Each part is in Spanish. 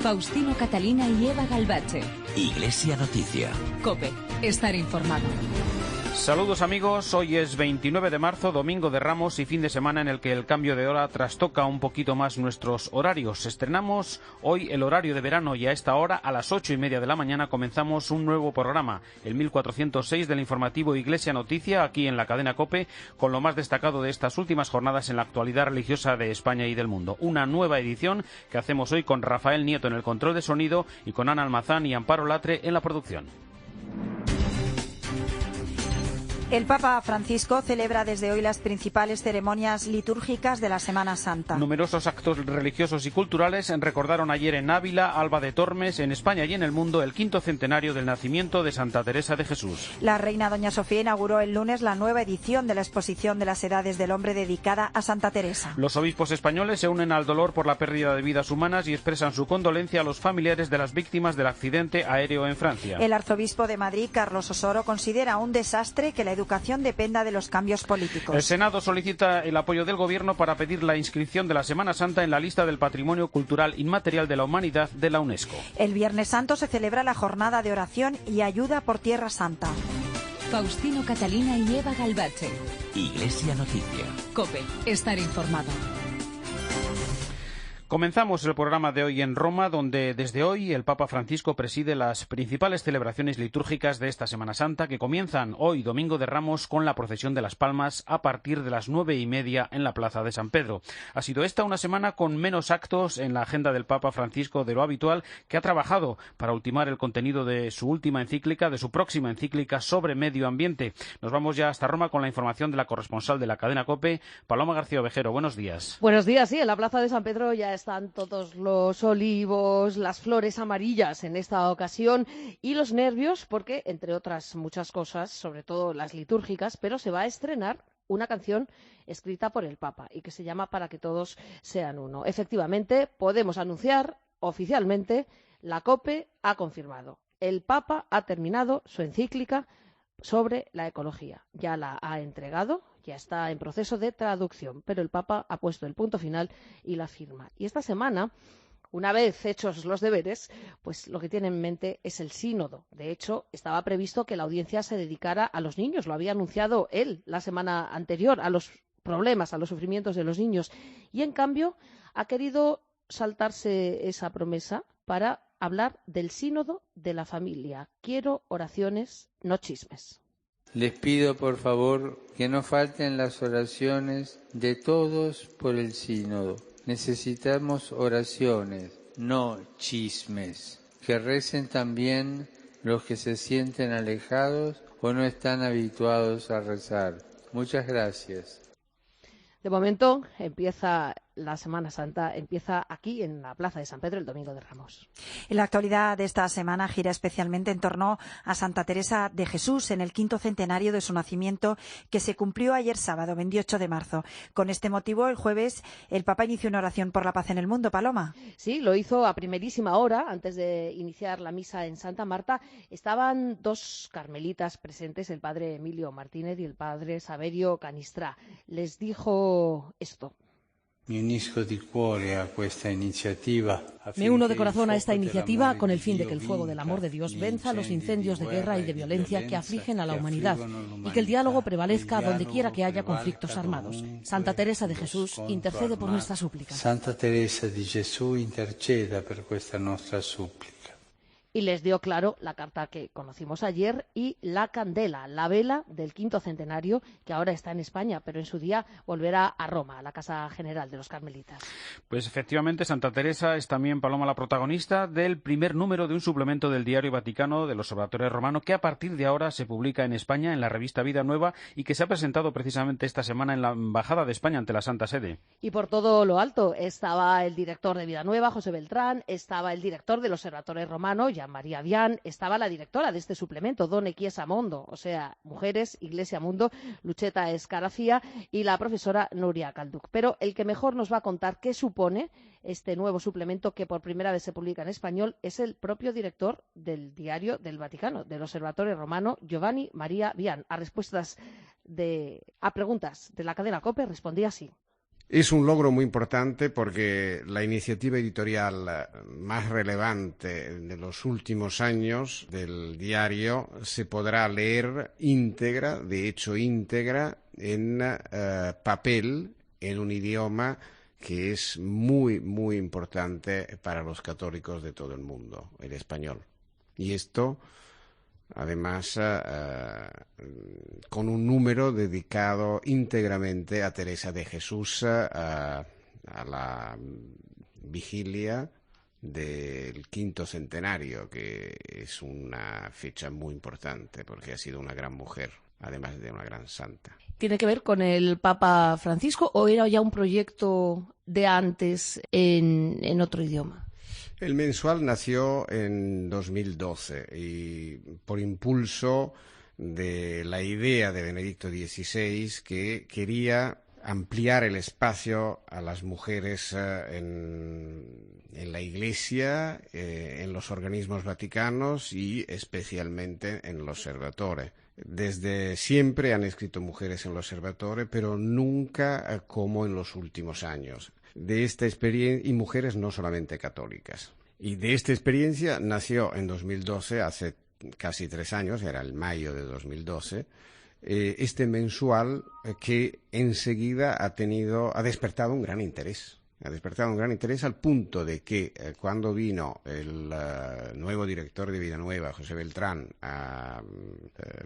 Faustino Catalina y Eva Galvache. Iglesia Noticia. COPE. Estar informado. Saludos amigos, hoy es 29 de marzo, domingo de Ramos y fin de semana en el que el cambio de hora trastoca un poquito más nuestros horarios. Estrenamos hoy el horario de verano y a esta hora, a las 8:30 de la mañana, comenzamos un nuevo programa, el 1406 del informativo Iglesia Noticia, aquí en la cadena COPE, con lo más destacado de estas últimas jornadas en la actualidad religiosa de España y del mundo. Una nueva edición que hacemos hoy con Rafael Nieto en el control de sonido y con Ana Almazán y Amparo Latre en la producción. El Papa Francisco celebra desde hoy las principales ceremonias litúrgicas de la Semana Santa. Numerosos actos religiosos y culturales recordaron ayer en Ávila, Alba de Tormes, en España y en el mundo, el 5º centenario del nacimiento de Santa Teresa de Jesús. La reina doña Sofía inauguró el lunes la nueva edición de la exposición de las edades del hombre dedicada a Santa Teresa. Los obispos españoles se unen al dolor por la pérdida de vidas humanas y expresan su condolencia a los familiares de las víctimas del accidente aéreo en Francia. El arzobispo de Madrid, Carlos Osoro, considera un desastre que la educación dependa de los cambios políticos. El Senado solicita el apoyo del Gobierno para pedir la inscripción de la Semana Santa en la lista del Patrimonio Cultural Inmaterial de la Humanidad de la UNESCO. El Viernes Santo se celebra la jornada de oración y ayuda por Tierra Santa. Faustino Catalina y Eva Galvache. Iglesia Noticia. COPE. Estar informado. Comenzamos el programa de hoy en Roma, donde desde hoy el Papa Francisco preside las principales celebraciones litúrgicas de esta Semana Santa, que comienzan hoy, Domingo de Ramos, con la procesión de las Palmas a partir de las 9:30 en la Plaza de San Pedro. Ha sido esta una semana con menos actos en la agenda del Papa Francisco de lo habitual, que ha trabajado para ultimar el contenido de su última encíclica, de su próxima encíclica sobre medio ambiente. Nos vamos ya hasta Roma con la información de la corresponsal de la cadena COPE, Paloma García Ovejero. Buenos días. Buenos días, sí, en la Plaza de San Pedro ya están todos los olivos, las flores amarillas en esta ocasión y los nervios porque, entre otras muchas cosas, sobre todo las litúrgicas, pero se va a estrenar una canción escrita por el Papa y que se llama Para que todos sean uno. Efectivamente, podemos anunciar oficialmente, la COPE ha confirmado. El Papa ha terminado su encíclica sobre la ecología. Ya la ha entregado, ya está en proceso de traducción, pero el Papa ha puesto el punto final y la firma. Y esta semana, una vez hechos los deberes, pues lo que tiene en mente es el sínodo. De hecho, estaba previsto que la audiencia se dedicara a los niños, lo había anunciado él la semana anterior, a los problemas, a los sufrimientos de los niños. Y en cambio, ha querido saltarse esa promesa para hablar del sínodo de la familia. Quiero oraciones, no chismes. Les pido, por favor, que no falten las oraciones de todos por el sínodo. Necesitamos oraciones, no chismes. Que recen también los que se sienten alejados o no están habituados a rezar. Muchas gracias. De momento empieza la Semana Santa, empieza aquí en la Plaza de San Pedro el Domingo de Ramos. En la actualidad de esta semana gira especialmente en torno a Santa Teresa de Jesús en el 5º centenario de su nacimiento, que se cumplió ayer sábado, 28 de marzo. Con este motivo, el jueves, el Papa inició una oración por la paz en el mundo. Paloma. Sí, lo hizo a primerísima hora, antes de iniciar la misa en Santa Marta. Estaban dos carmelitas presentes, el padre Emilio Martínez y el padre Saverio Canistrà. Les dijo esto. Me uno de corazón a esta iniciativa con el fin de que el fuego del amor de Dios venza los incendios de guerra y de violencia que afligen a la humanidad y que el diálogo prevalezca donde quiera que haya conflictos armados. Santa Teresa de Jesús intercede por nuestra súplica. Santa Teresa de Jesús interceda por esta nuestra súplica. Y les dio claro la carta que conocimos ayer y la candela, la vela del 5º centenario, que ahora está en España, pero en su día volverá a Roma, a la Casa General de los Carmelitas. Pues efectivamente, Santa Teresa es también, Paloma, la protagonista del primer número de un suplemento del Diario Vaticano del Observatorio Romano, que a partir de ahora se publica en España en la revista Vida Nueva y que se ha presentado precisamente esta semana en la Embajada de España ante la Santa Sede. Y por todo lo alto estaba el director de Vida Nueva, José Beltrán, estaba el director del Observatorio Romano, María Vian, estaba la directora de este suplemento, Donne Chiesa Mondo, o sea, Mujeres, Iglesia Mundo, Lucheta Escarafía, y la profesora Nuria Calduc. Pero el que mejor nos va a contar qué supone este nuevo suplemento que por primera vez se publica en español es el propio director del Diario del Vaticano, del Observatorio Romano, Giovanni María Vian. A preguntas de la cadena COPE respondía así. Es un logro muy importante porque la iniciativa editorial más relevante de los últimos años del diario se podrá leer íntegra, de hecho íntegra, en papel, en un idioma que es muy, muy importante para los católicos de todo el mundo, el español. Y esto, además, con un número dedicado íntegramente a Teresa de Jesús, a la vigilia del 5º centenario, que es una fecha muy importante porque ha sido una gran mujer, además de una gran santa. ¿Tiene que ver con el Papa Francisco o era ya un proyecto de antes en otro idioma? El mensual nació en 2012 y por impulso de la idea de Benedicto XVI, que quería ampliar el espacio a las mujeres en la Iglesia, en los organismos vaticanos y especialmente en l'Osservatore. Desde siempre han escrito mujeres en l'Osservatore, pero nunca como en los últimos años. De esta experiencia, y mujeres no solamente católicas. Y de esta experiencia nació en 2012, hace casi 3 años, era el mayo de 2012, este mensual que enseguida ha despertado un gran interés. Ha despertado un gran interés al punto de que cuando vino el nuevo director de Vida Nueva, José Beltrán, a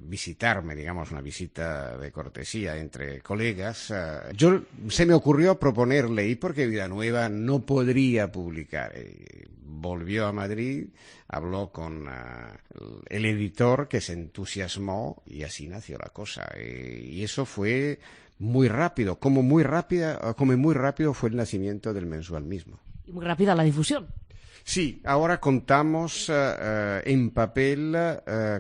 visitarme, digamos, una visita de cortesía entre colegas, se me ocurrió proponerle, y porque Vida Nueva no podría publicar, volvió a Madrid, habló con el editor, que se entusiasmó, y así nació la cosa. Y eso fue muy rápido, como muy rápido fue el nacimiento del mensual mismo. Y muy rápida la difusión. Sí, ahora contamos en papel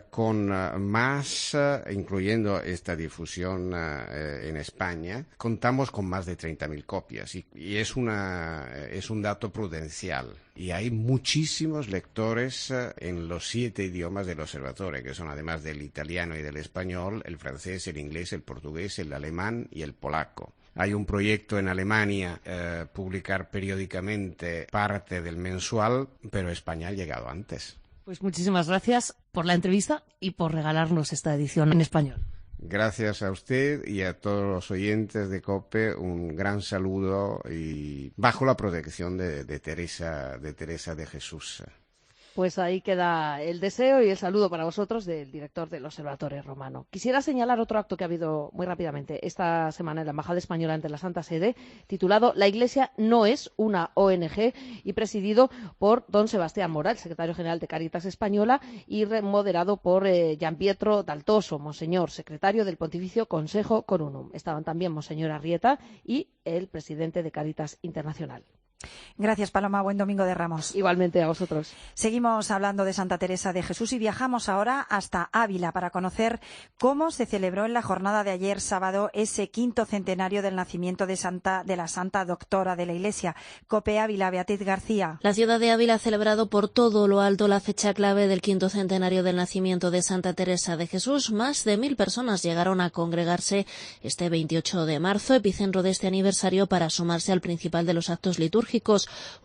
con más, incluyendo esta difusión en España, contamos con más de 30.000 copias y es un dato prudencial. Y hay muchísimos lectores en los 7 idiomas del Osservatore, que son, además del italiano y del español, el francés, el inglés, el portugués, el alemán y el polaco. Hay un proyecto en Alemania, publicar periódicamente parte del mensual, pero España ha llegado antes. Pues muchísimas gracias por la entrevista y por regalarnos esta edición en español. Gracias a usted y a todos los oyentes de COPE, un gran saludo y bajo la protección de Teresa de Jesús. Pues ahí queda el deseo y el saludo para vosotros del director del Observatorio Romano. Quisiera señalar otro acto que ha habido muy rápidamente esta semana en la Embajada Española ante la Santa Sede, titulado La Iglesia no es una ONG, y presidido por don Sebastián Mora, el secretario general de Cáritas Española, y moderado por Gianpietro Daltoso, monseñor, secretario del Pontificio Consejo Corunum. Estaban también monseñor Arrieta y el presidente de Cáritas Internacional. Gracias, Paloma. Buen domingo de Ramos. Igualmente a vosotros. Seguimos hablando de Santa Teresa de Jesús y viajamos ahora hasta Ávila para conocer cómo se celebró en la jornada de ayer sábado ese 5º centenario del nacimiento de la Santa Doctora de la Iglesia. COPE Ávila, Beatriz García. La ciudad de Ávila ha celebrado por todo lo alto la fecha clave del 5º centenario del nacimiento de Santa Teresa de Jesús. Más de 1.000 personas llegaron a congregarse este 28 de marzo, epicentro de este aniversario, para sumarse al principal de los actos litúrgicos.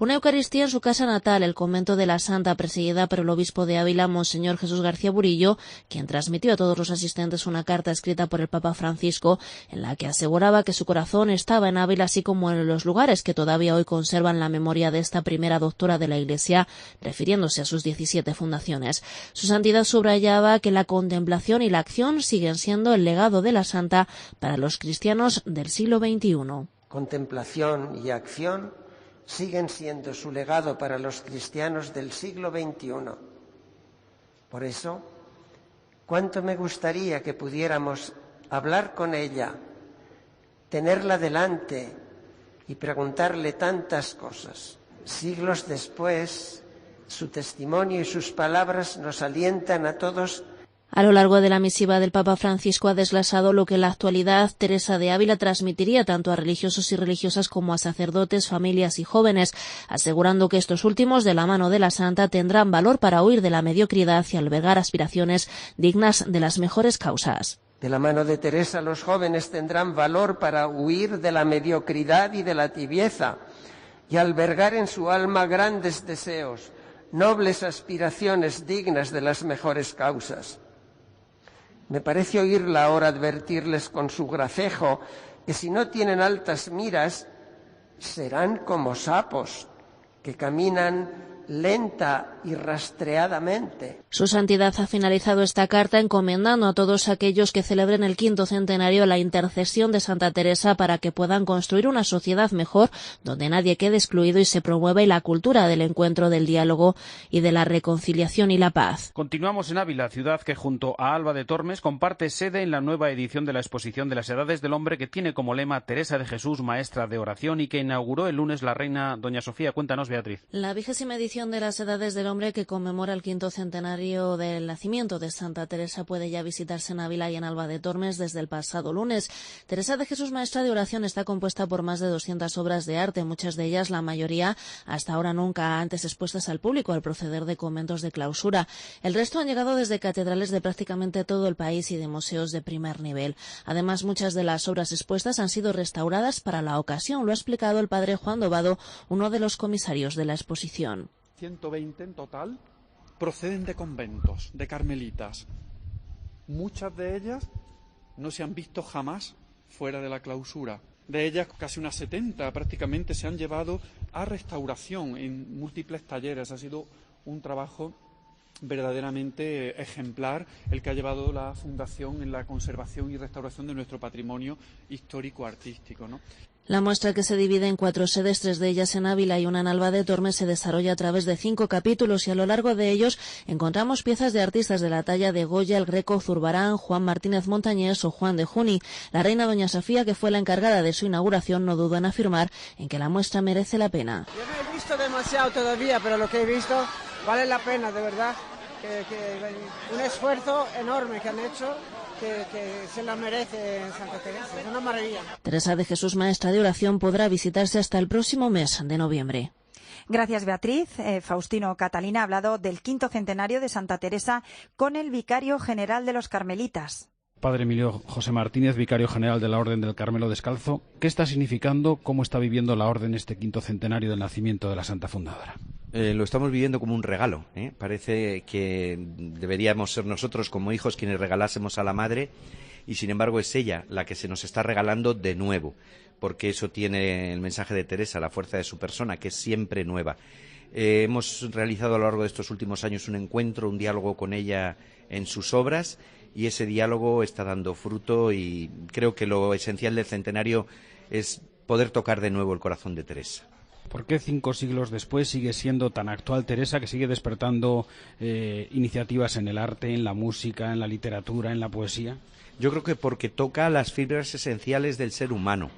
Una Eucaristía en su casa natal, el convento de la Santa, presidida por el obispo de Ávila, Monseñor Jesús García Burillo, quien transmitió a todos los asistentes una carta escrita por el Papa Francisco, en la que aseguraba que su corazón estaba en Ávila, así como en los lugares que todavía hoy conservan la memoria de esta primera doctora de la Iglesia, refiriéndose a sus 17 fundaciones. Su santidad subrayaba que la contemplación y la acción siguen siendo el legado de la Santa para los cristianos del siglo XXI. Contemplación y acción siguen siendo su legado para los cristianos del siglo XXI. Por eso, cuánto me gustaría que pudiéramos hablar con ella, tenerla delante y preguntarle tantas cosas. Siglos después, su testimonio y sus palabras nos alientan a todos. A lo largo de la misiva del Papa Francisco ha desglasado lo que en la actualidad Teresa de Ávila transmitiría tanto a religiosos y religiosas como a sacerdotes, familias y jóvenes, asegurando que estos últimos, de la mano de la Santa, tendrán valor para huir de la mediocridad y albergar aspiraciones dignas de las mejores causas. De la mano de Teresa, los jóvenes tendrán valor para huir de la mediocridad y de la tibieza y albergar en su alma grandes deseos, nobles aspiraciones dignas de las mejores causas. Me parece oírla ahora advertirles con su gracejo que si no tienen altas miras, serán como sapos que caminan lenta y rastreadamente. Su Santidad ha finalizado esta carta encomendando a todos aquellos que celebren el 5º centenario la intercesión de Santa Teresa para que puedan construir una sociedad mejor donde nadie quede excluido y se promueva la cultura del encuentro, del diálogo y de la reconciliación y la paz. Continuamos en Ávila, ciudad que junto a Alba de Tormes comparte sede en la nueva edición de la exposición de las Edades del Hombre que tiene como lema Teresa de Jesús, maestra de oración, y que inauguró el lunes la reina doña Sofía. Cuéntanos, Beatriz. La 20ª edición de las Edades del Hombre, que conmemora el 5º centenario del nacimiento de Santa Teresa, puede ya visitarse en Ávila y en Alba de Tormes desde el pasado lunes. Teresa de Jesús, maestra de oración, está compuesta por más de 200 obras de arte, muchas de ellas, la mayoría, hasta ahora nunca antes expuestas al público al proceder de conventos de clausura. El resto han llegado desde catedrales de prácticamente todo el país y de museos de primer nivel. Además, muchas de las obras expuestas han sido restauradas para la ocasión, lo ha explicado el padre Juan Dobado, uno de los comisarios de la exposición. 120 en total proceden de conventos, de carmelitas. Muchas de ellas no se han visto jamás fuera de la clausura. De ellas, casi unas 70 prácticamente se han llevado a restauración en múltiples talleres. Ha sido un trabajo verdaderamente ejemplar el que ha llevado la Fundación en la conservación y restauración de nuestro patrimonio histórico-artístico, ¿no? La muestra, que se divide en 4 sedes, 3 de ellas en Ávila y una en Alba de Tormes, se desarrolla a través de 5 capítulos y a lo largo de ellos encontramos piezas de artistas de la talla de Goya, el Greco, Zurbarán, Juan Martínez Montañés o Juan de Juni. La reina doña Sofía, que fue la encargada de su inauguración, no duda en afirmar en que la muestra merece la pena. Yo no he visto demasiado todavía, pero lo que he visto vale la pena, de verdad. Un esfuerzo enorme que han hecho, que se la merece Santa Teresa. Es una maravilla. Teresa de Jesús, maestra de oración, podrá visitarse hasta el próximo mes de noviembre. Gracias, Beatriz. Faustino Catalina ha hablado del 5º centenario de Santa Teresa con el vicario general de los Carmelitas. Padre Emilio José Martínez, vicario general de la Orden del Carmelo Descalzo, ¿qué está significando, cómo está viviendo la Orden este 5º centenario del nacimiento de la Santa Fundadora? Lo estamos viviendo como un regalo, ¿eh? Parece que deberíamos ser nosotros como hijos quienes regalásemos a la Madre y sin embargo es ella la que se nos está regalando de nuevo, porque eso tiene el mensaje de Teresa, la fuerza de su persona, que es siempre nueva. Hemos realizado a lo largo de estos últimos años un encuentro, un diálogo con ella en sus obras y ese diálogo está dando fruto y creo que lo esencial del centenario es poder tocar de nuevo el corazón de Teresa. ¿Por qué 5 siglos después sigue siendo tan actual Teresa, que sigue despertando iniciativas en el arte, en la música, en la literatura, en la poesía? Yo creo que porque toca las fibras esenciales del ser humano.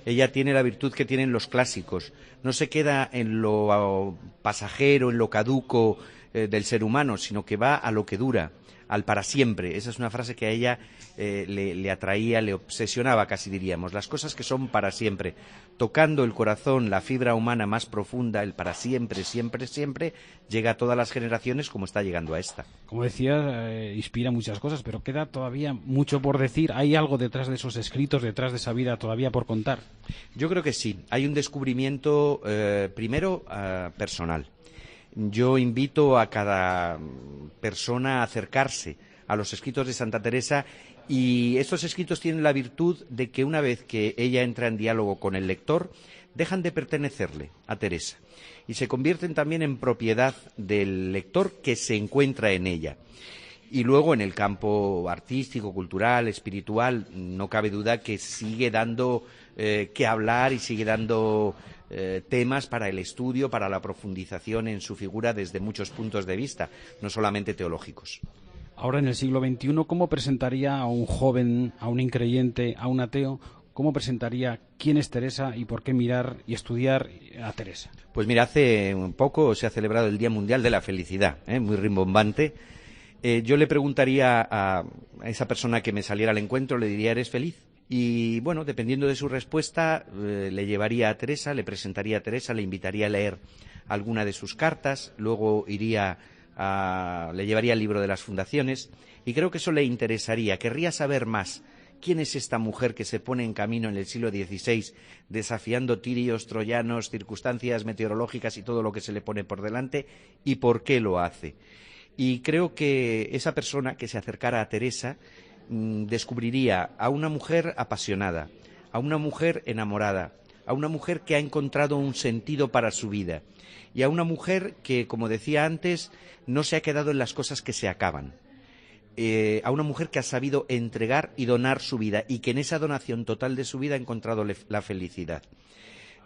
Ella tiene la virtud que tienen los clásicos. No se queda en lo pasajero, en lo caduco del ser humano, sino que va a lo que dura, al para siempre. Esa es una frase que a ella le atraía, le obsesionaba, casi diríamos. Las cosas que son para siempre. Tocando el corazón, la fibra humana más profunda, el para siempre, siempre, siempre, llega a todas las generaciones como está llegando a esta. Como decía, inspira muchas cosas, pero queda todavía mucho por decir. ¿Hay algo detrás de esos escritos, detrás de esa vida todavía por contar? Yo creo que sí. Hay un descubrimiento, primero, personal. Yo invito a cada persona a acercarse a los escritos de Santa Teresa y estos escritos tienen la virtud de que una vez que ella entra en diálogo con el lector, dejan de pertenecerle a Teresa y se convierten también en propiedad del lector que se encuentra en ella. Y luego en el campo artístico, cultural, espiritual, no cabe duda que sigue dando que hablar y sigue dando temas para el estudio, para la profundización en su figura desde muchos puntos de vista, no solamente teológicos. Ahora en el siglo XXI, ¿cómo presentaría a un joven, a un increyente, a un ateo, cómo presentaría quién es Teresa y por qué mirar y estudiar a Teresa? Pues mira, hace un poco se ha celebrado el Día Mundial de la Felicidad, muy rimbombante. Yo le preguntaría a esa persona que me saliera al encuentro, le diría, ¿eres feliz? Y bueno, dependiendo de su respuesta, le llevaría a Teresa, le presentaría a Teresa, le invitaría a leer alguna de sus cartas, luego iría le llevaría el libro de las fundaciones y creo que eso le interesaría. Querría saber más. ¿Quién es esta mujer que se pone en camino en el siglo XVI desafiando tirios, troyanos, circunstancias meteorológicas y todo lo que se le pone por delante? ¿Y por qué lo hace? Y creo que esa persona que se acercara a Teresa descubriría a una mujer apasionada, a una mujer enamorada, a una mujer que ha encontrado un sentido para su vida y a una mujer que, como decía antes, no se ha quedado en las cosas que se acaban. A una mujer que ha sabido entregar y donar su vida y que en esa donación total de su vida ha encontrado la felicidad.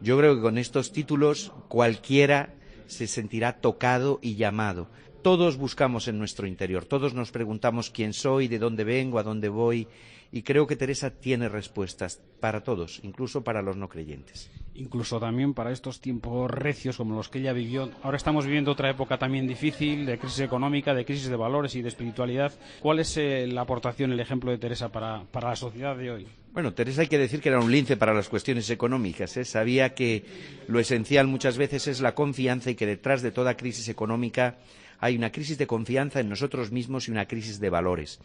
Yo creo que con estos títulos cualquiera se sentirá tocado y llamado. Todos buscamos en nuestro interior, todos nos preguntamos quién soy, de dónde vengo, a dónde voy, y creo que Teresa tiene respuestas para todos, incluso para los no creyentes. Incluso también para estos tiempos recios como los que ella vivió. Ahora estamos viviendo otra época también difícil, de crisis económica, de crisis de valores y de espiritualidad. ¿Cuál es la aportación, el ejemplo de Teresa para la sociedad de hoy? Bueno, Teresa hay que decir que era un lince para las cuestiones económicas, ¿eh? Sabía que lo esencial muchas veces es la confianza y que detrás de toda crisis económica hay una crisis de confianza en nosotros mismos y una crisis de valores.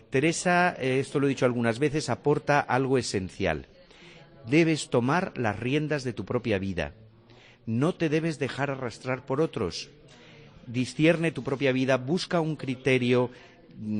Teresa, esto lo he dicho algunas veces, aporta algo esencial. Debes tomar las riendas de tu propia vida. No te debes dejar arrastrar por otros. Discierne tu propia vida, busca un criterio.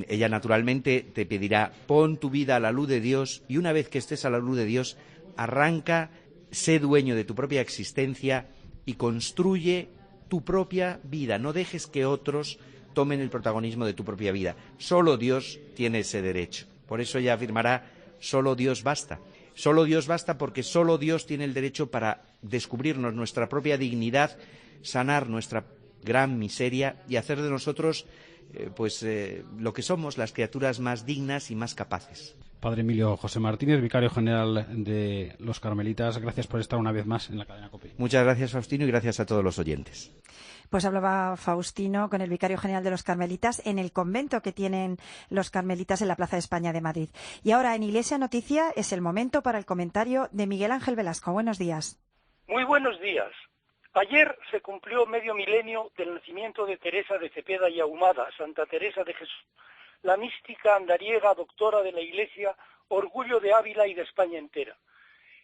Ella naturalmente te pedirá, pon tu vida a la luz de Dios y una vez que estés a la luz de Dios, arranca, sé dueño de tu propia existencia y construye tu propia vida. No dejes que otros tomen el protagonismo de tu propia vida. Solo Dios tiene ese derecho. Por eso ella afirmará, solo Dios basta. Solo Dios basta porque solo Dios tiene el derecho para descubrirnos nuestra propia dignidad, sanar nuestra gran miseria y hacer de nosotros lo que somos, las criaturas más dignas y más capaces. Padre Emilio José Martínez, vicario general de los Carmelitas, gracias por estar una vez más en la cadena COPE. Muchas gracias, Faustino, y gracias a todos los oyentes. Pues hablaba Faustino con el vicario general de los Carmelitas en el convento que tienen los Carmelitas en la Plaza de España de Madrid. Y ahora en Iglesia Noticia es el momento para el comentario de Miguel Ángel Velasco. Buenos días. Muy buenos días. Ayer se cumplió medio milenio del nacimiento de Teresa de Cepeda y Ahumada, Santa Teresa de Jesús, la mística andariega, doctora de la Iglesia, orgullo de Ávila y de España entera.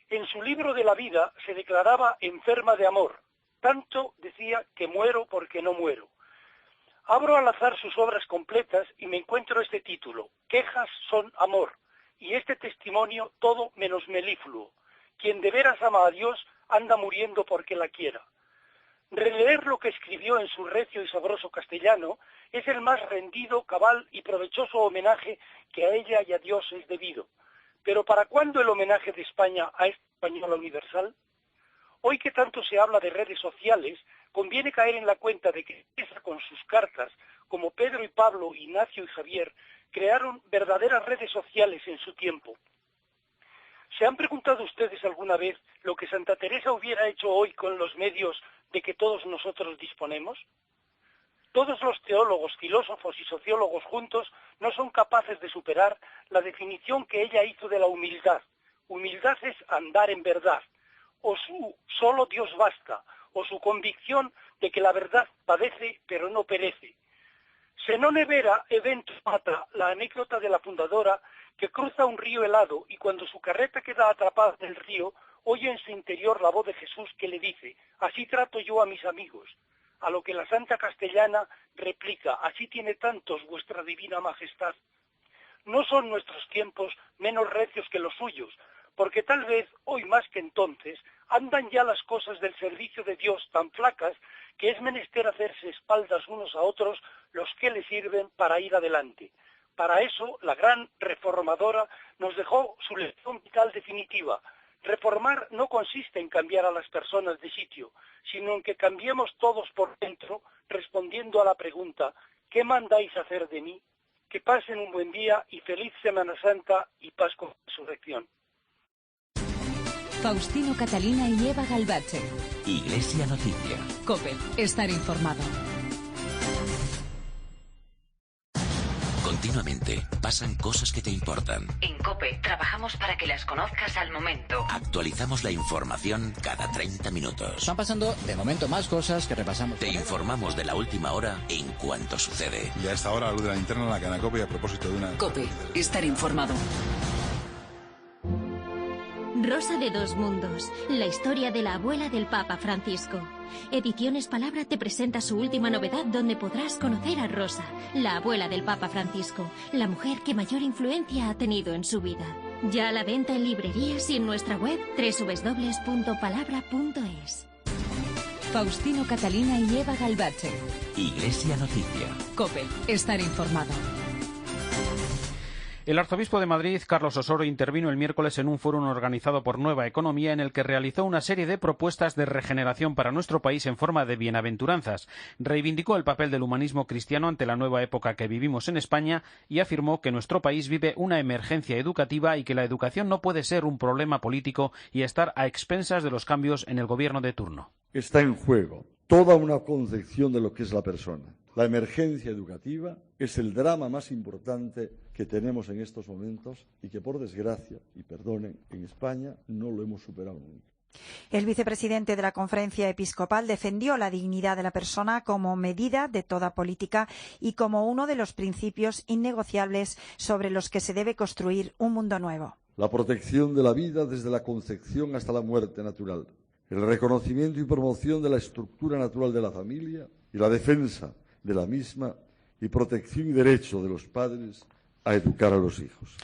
En su libro de la vida se declaraba enferma de amor, tanto decía que muero porque no muero. Abro al azar sus obras completas y me encuentro este título, Quejas son amor, y este testimonio todo menos melifluo. Quien de veras ama a Dios anda muriendo porque la quiera. Releer lo que escribió en su recio y sabroso castellano es el más rendido, cabal y provechoso homenaje que a ella y a Dios es debido. Pero ¿para cuándo el homenaje de España a esta española universal? Hoy que tanto se habla de redes sociales, conviene caer en la cuenta de que Teresa con sus cartas, como Pedro y Pablo, Ignacio y Javier, crearon verdaderas redes sociales en su tiempo. ¿Se han preguntado ustedes alguna vez lo que Santa Teresa hubiera hecho hoy con los medios de que todos nosotros disponemos? Todos los teólogos, filósofos y sociólogos juntos no son capaces de superar la definición que ella hizo de la humildad. Humildad es andar en verdad, o su solo Dios basta, o su convicción de que la verdad padece pero no perece. Se non è vera evento mata, la anécdota de la fundadora que cruza un río helado y cuando su carreta queda atrapada en el río, oye en su interior la voz de Jesús que le dice, así trato yo a mis amigos. A lo que la santa castellana replica, así tiene tantos vuestra divina majestad. No son nuestros tiempos menos recios que los suyos, porque tal vez, hoy más que entonces, andan ya las cosas del servicio de Dios tan flacas que es menester hacerse espaldas unos a otros los que le sirven para ir adelante. Para eso, la gran reformadora nos dejó su lección vital definitiva. Reformar no consiste en cambiar a las personas de sitio, sino en que cambiemos todos por dentro, respondiendo a la pregunta, ¿qué mandáis hacer de mí? Que pasen un buen día y feliz Semana Santa y paz con resurrección. Faustino Catalina y Eva Galbache. Iglesia Noticia. COPE. Estar informado. Continuamente pasan cosas que te importan. En COPE trabajamos para que las conozcas al momento. Actualizamos la información cada 30 minutos. Están pasando, de momento, más cosas que repasamos. Te informamos de la última hora en cuanto sucede. Y a esta hora, la luz de la linterna en la cadena COPE, a propósito de una... COPE, estar informado. Rosa de dos mundos, la historia de la abuela del Papa Francisco. Ediciones Palabra te presenta su última novedad donde podrás conocer a Rosa, la abuela del Papa Francisco, la mujer que mayor influencia ha tenido en su vida. Ya a la venta en librerías y en nuestra web www.palabra.es. Faustino Catalina y Eva Galbache. Iglesia Noticia. COPE, estar informado. El arzobispo de Madrid, Carlos Osoro, intervino el miércoles en un foro organizado por Nueva Economía en el que realizó una serie de propuestas de regeneración para nuestro país en forma de bienaventuranzas. Reivindicó el papel del humanismo cristiano ante la nueva época que vivimos en España y afirmó que nuestro país vive una emergencia educativa y que la educación no puede ser un problema político y estar a expensas de los cambios en el gobierno de turno. Está en juego toda una concepción de lo que es la persona. La emergencia educativa es el drama más importante que tenemos en estos momentos y que, por desgracia, y perdonen, en España no lo hemos superado nunca. El vicepresidente de la Conferencia Episcopal defendió la dignidad de la persona como medida de toda política y como uno de los principios innegociables sobre los que se debe construir un mundo nuevo. La protección de la vida desde la concepción hasta la muerte natural, el reconocimiento y promoción de la estructura natural de la familia y la defensa de la misma y protección y derecho de los padres a educar a los hijos.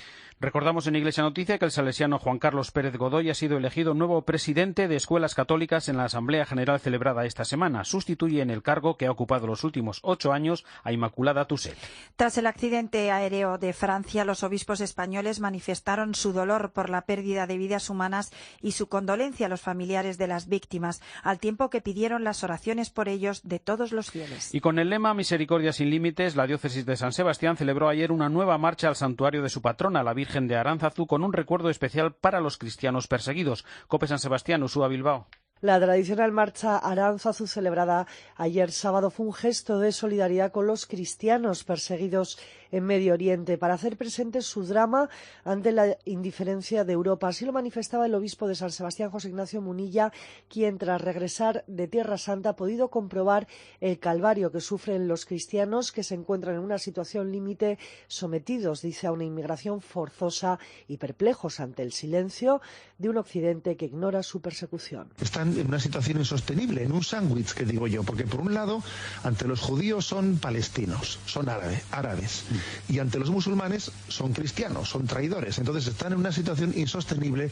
Recordamos en Iglesia Noticia que el salesiano Juan Carlos Pérez Godoy ha sido elegido nuevo presidente de Escuelas Católicas en la Asamblea General celebrada esta semana. Sustituye en el cargo que ha ocupado los últimos 8 años a Inmaculada Tuset. Tras el accidente aéreo de Francia, los obispos españoles manifestaron su dolor por la pérdida de vidas humanas y su condolencia a los familiares de las víctimas, al tiempo que pidieron las oraciones por ellos de todos los fieles. Y con el lema Misericordia sin límites, la diócesis de San Sebastián celebró ayer una nueva marcha al santuario de su patrona, la Virgen de Aránzazu, con un recuerdo especial para los cristianos perseguidos. COPE San Sebastián, Ursúa Bilbao. La tradicional marcha Aránzazu, celebrada ayer sábado, fue un gesto de solidaridad con los cristianos perseguidos en Medio Oriente para hacer presente su drama ante la indiferencia de Europa. Así lo manifestaba el obispo de San Sebastián, José Ignacio Munilla, quien tras regresar de Tierra Santa ha podido comprobar el calvario que sufren los cristianos que se encuentran en una situación límite, sometidos, dice, a una inmigración forzosa y perplejos ante el silencio de un Occidente que ignora su persecución. Están en una situación insostenible, en un sándwich, que digo yo, porque por un lado, ante los judíos son palestinos, son árabes, y ante los musulmanes son cristianos, son traidores. Entonces están en una situación insostenible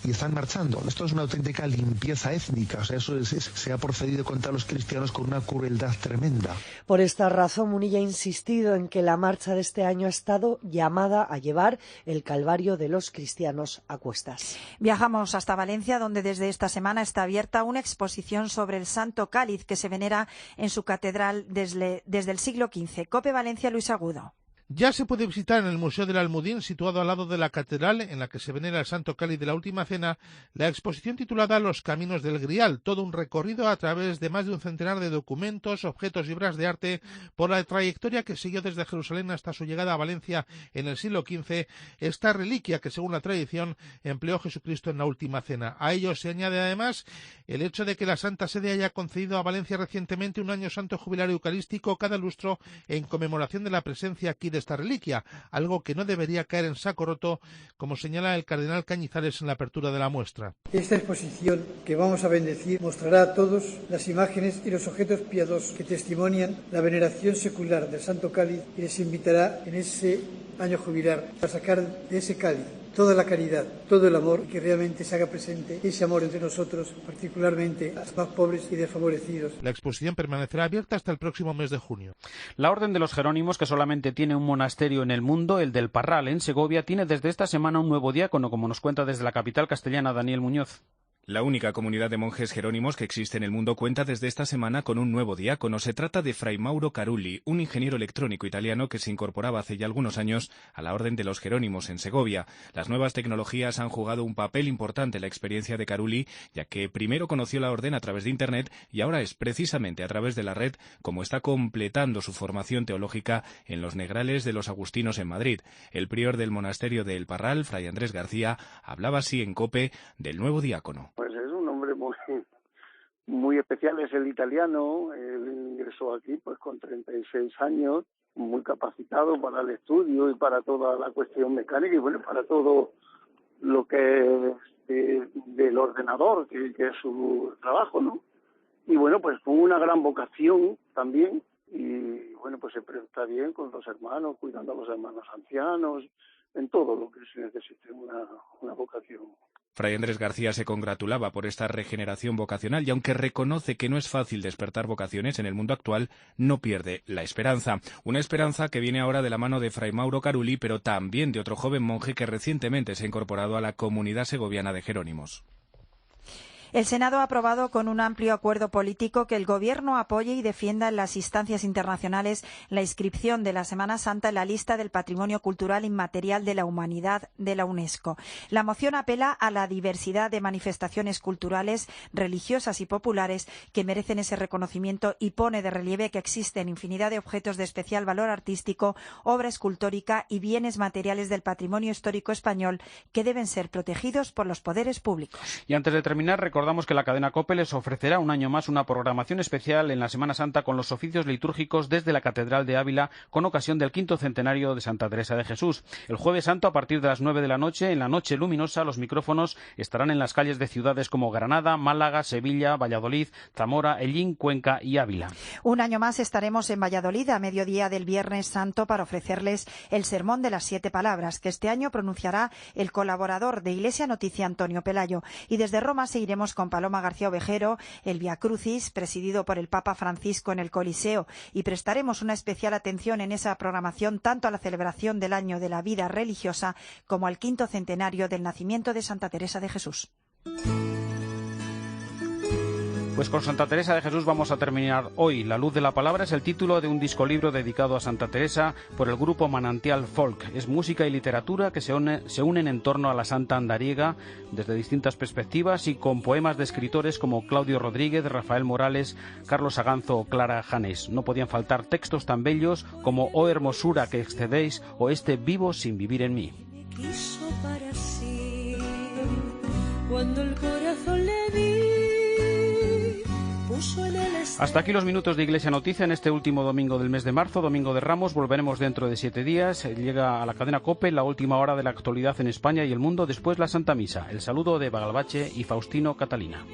y están marchando. Esto es una auténtica limpieza étnica, o sea, se ha procedido contra los cristianos con una crueldad tremenda. Por esta razón, Munilla ha insistido en que la marcha de este año ha estado llamada a llevar el calvario de los cristianos a cuestas. Viajamos hasta Valencia, donde desde esta semana está abierta una exposición sobre el Santo Cáliz que se venera en su catedral desde el siglo XV. COPE Valencia, Luis Agudo. Ya se puede visitar en el Museo del Almudín, situado al lado de la catedral en la que se venera el Santo Cáliz de la Última Cena, la exposición titulada Los Caminos del Grial, todo un recorrido a través de más de un centenar de documentos, objetos y obras de arte por la trayectoria que siguió desde Jerusalén hasta su llegada a Valencia en el siglo XV, esta reliquia que, según la tradición, empleó Jesucristo en la Última Cena. A ello se añade además el hecho de que la Santa Sede haya concedido a Valencia recientemente un año santo jubilario eucarístico cada lustro en conmemoración de la presencia aquí de esta reliquia, algo que no debería caer en saco roto, como señala el cardenal Cañizares en la apertura de la muestra. Esta exposición que vamos a bendecir mostrará a todos las imágenes y los objetos piadosos que testimonian la veneración secular del Santo Cáliz y les invitará en ese año jubilar a sacar de ese cáliz toda la caridad, todo el amor, que realmente se haga presente ese amor entre nosotros, particularmente a los más pobres y desfavorecidos. La exposición permanecerá abierta hasta el próximo mes de junio. La Orden de los Jerónimos, que solamente tiene un monasterio en el mundo, el del Parral, en Segovia, tiene desde esta semana un nuevo diácono, como nos cuenta desde la capital castellana Daniel Muñoz. La única comunidad de monjes jerónimos que existe en el mundo cuenta desde esta semana con un nuevo diácono. Se trata de Fray Mauro Carulli, un ingeniero electrónico italiano que se incorporaba hace ya algunos años a la Orden de los Jerónimos en Segovia. Las nuevas tecnologías han jugado un papel importante en la experiencia de Carulli, ya que primero conoció la Orden a través de Internet y ahora es precisamente a través de la red como está completando su formación teológica en los Negrales de los Agustinos en Madrid. El prior del monasterio de El Parral, Fray Andrés García, hablaba así en COPE del nuevo diácono. Pues es un hombre muy especial, es el italiano. Él ingresó aquí pues con 36 años, muy capacitado para el estudio y para toda la cuestión mecánica y bueno, para todo lo que es del ordenador, que es su trabajo, ¿no? Y bueno, pues con una gran vocación también y bueno, pues siempre está bien con los hermanos, cuidando a los hermanos ancianos, en todo lo que se necesite una vocación. Fray Andrés García se congratulaba por esta regeneración vocacional y aunque reconoce que no es fácil despertar vocaciones en el mundo actual, no pierde la esperanza. Una esperanza que viene ahora de la mano de Fray Mauro Carulli, pero también de otro joven monje que recientemente se ha incorporado a la comunidad segoviana de Jerónimos. El Senado ha aprobado con un amplio acuerdo político que el Gobierno apoye y defienda en las instancias internacionales la inscripción de la Semana Santa en la lista del Patrimonio Cultural Inmaterial de la Humanidad de la UNESCO. La moción apela a la diversidad de manifestaciones culturales, religiosas y populares que merecen ese reconocimiento y pone de relieve que existen infinidad de objetos de especial valor artístico, obra escultórica y bienes materiales del patrimonio histórico español que deben ser protegidos por los poderes públicos. Y antes de terminar, recordamos que la cadena COPE les ofrecerá un año más una programación especial en la Semana Santa con los oficios litúrgicos desde la Catedral de Ávila con ocasión del 5º centenario de Santa Teresa de Jesús. El Jueves Santo, a partir de las 9 de la noche, en la Noche Luminosa, los micrófonos estarán en las calles de ciudades como Granada, Málaga, Sevilla, Valladolid, Zamora, Hellín, Cuenca y Ávila. Un año más estaremos en Valladolid a mediodía del Viernes Santo para ofrecerles el Sermón de las 7 Palabras, que este año pronunciará el colaborador de Iglesia Noticia, Antonio Pelayo. Y desde Roma seguiremos con Paloma García Ovejero, el Via Crucis, presidido por el Papa Francisco en el Coliseo, y prestaremos una especial atención en esa programación tanto a la celebración del año de la vida religiosa como al 5º centenario del nacimiento de Santa Teresa de Jesús. Pues con Santa Teresa de Jesús vamos a terminar hoy. La luz de la palabra es el título de un discolibro dedicado a Santa Teresa por el grupo Manantial Folk. Es música y literatura que se unen en torno a la santa andariega desde distintas perspectivas y con poemas de escritores como Claudio Rodríguez, Rafael Morales, Carlos Aganzo o Clara Janés. No podían faltar textos tan bellos como Oh hermosura que excedéis o este Vivo sin vivir en mí. Quiso para sí, cuando el corazón le di. Hasta aquí los minutos de Iglesia Noticia en este último domingo del mes de marzo, domingo de Ramos. Volveremos dentro de 7 días. Llega a la cadena COPE la última hora de la actualidad en España y el mundo, después la Santa Misa. El saludo de Eva Galbache y Faustino Catalina.